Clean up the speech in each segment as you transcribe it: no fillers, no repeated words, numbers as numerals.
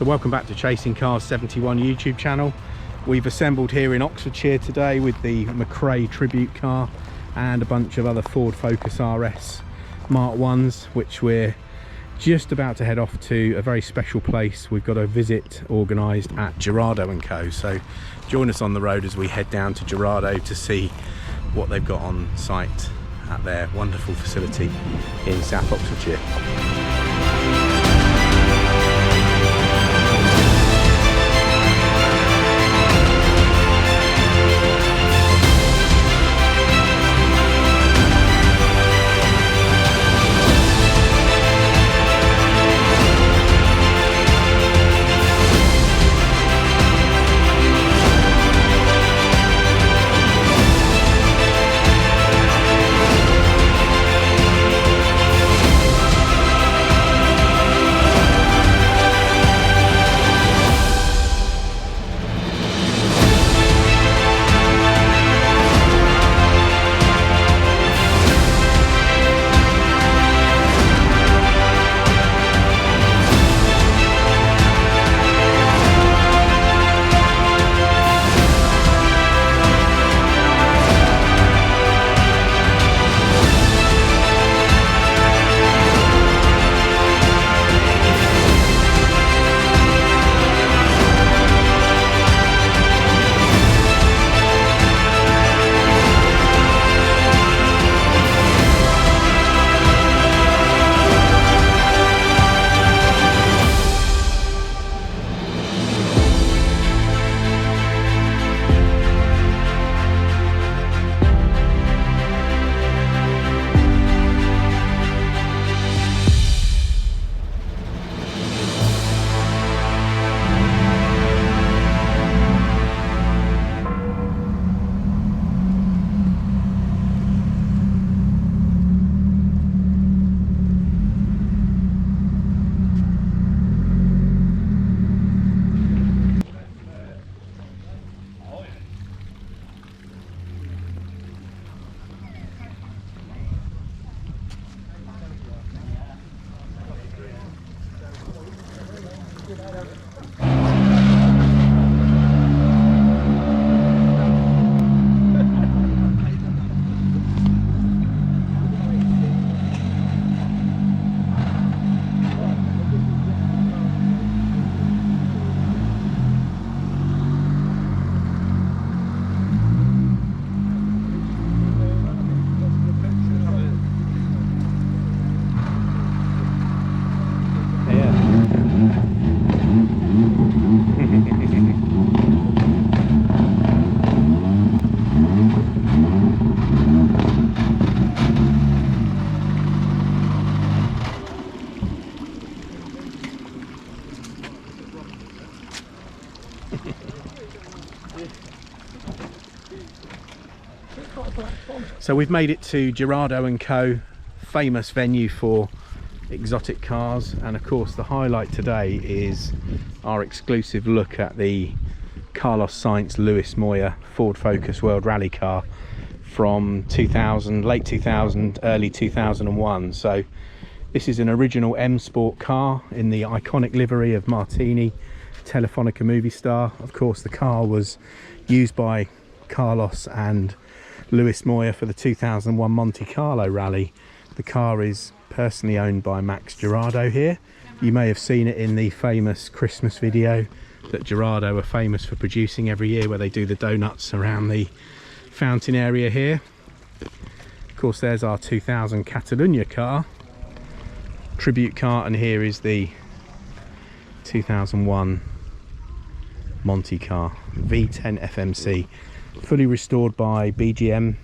So welcome back to Chasing Cars 71 YouTube channel. We've assembled here in Oxfordshire today with the McRae tribute car and a bunch of other Ford Focus RS Mark 1s, which we're just about to head off to a very special place. We've got a visit organised at Girardo and Co. So join us on the road as we head down to Girardo to see what they've got on site at their wonderful facility in South Oxfordshire. So we've made it to Girardo and Co, famous venue for exotic cars, and of course the highlight today is our exclusive look at the Carlos Sainz Lewis Moya Ford Focus World Rally car from 2000, late 2000, early 2001. So this is an original M Sport car in the iconic livery of Martini, Telefonica movie star. Of course the car was used by Carlos and Lewis Moya for the 2001 Monte Carlo Rally. The car is personally owned by Max Girardo here. You may have seen it in the famous Christmas video that Girardo are famous for producing every year, where they do the donuts around the fountain area here. Of course there's our 2000 Catalunya car, tribute car, and here is the 2001 Monte car, V10 FMC, fully restored by BGM,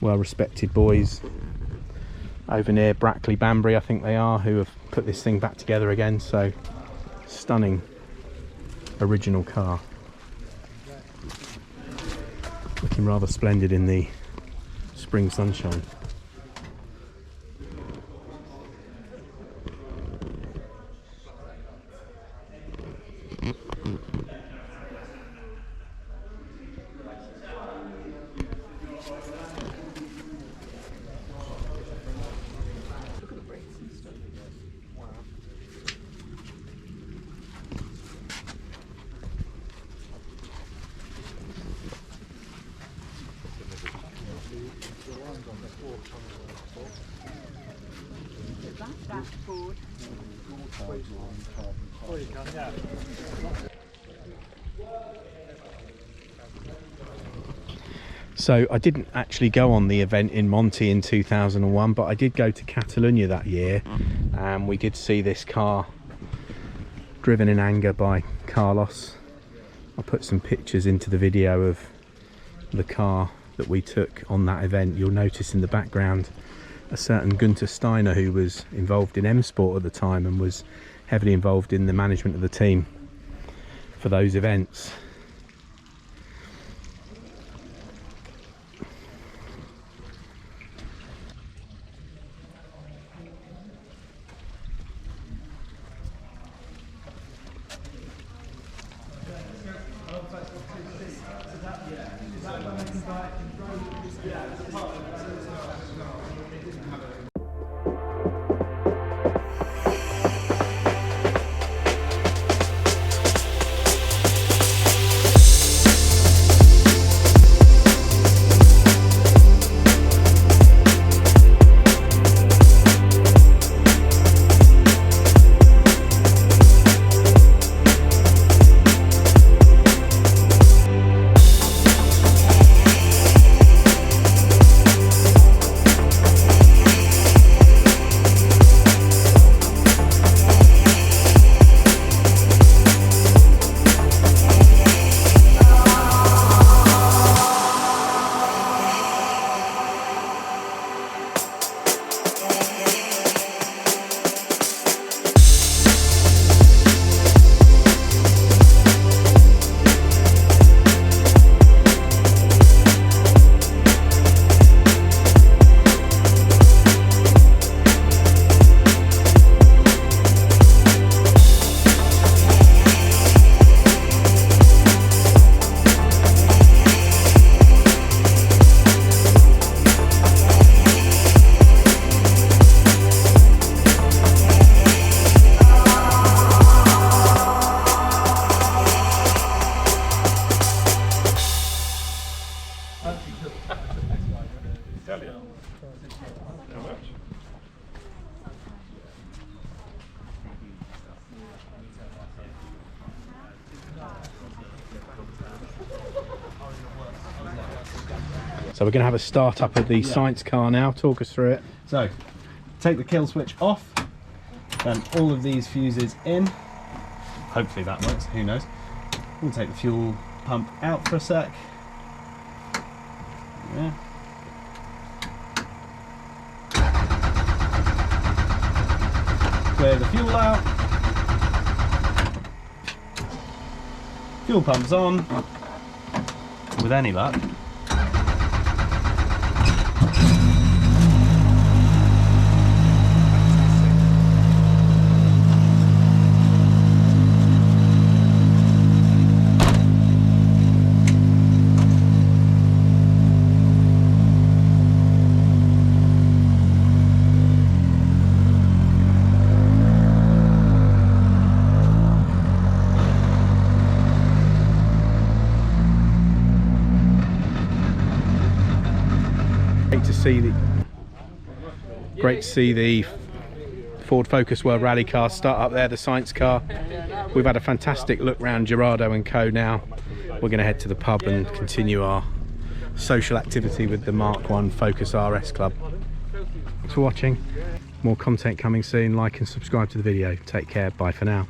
well respected boys over near Brackley Banbury I think they are, who have put this thing back together again. So stunning original car, looking rather splendid in the spring sunshine. Ford. Oh, you can, yeah. So I didn't actually go on the event in Monte in 2001, but I did go to Catalunya that year, and we did see this car driven in anger by Carlos. I'll put some pictures into the video of the car that we took on that event. You'll notice in the background a certain Gunter Steiner, who was involved in M Sport at the time and was heavily involved in the management of the team for those events. So we're going to have a start up of the Sainz car now. Talk us through it. So, take the kill switch off, then all of these fuses in. Hopefully that works, who knows. We'll take the fuel pump out for a sec. Yeah. Clear the fuel out. Fuel pump's on. With any luck. Great to see the Ford Focus World Rally car start up there, the Sainz car. We've had a fantastic look round Girardo and Co now. We're going to head to the pub and continue our social activity with the Mk1 Focus RS Club. Thanks for watching. More content coming soon. Like and subscribe to the video. Take care. Bye for now.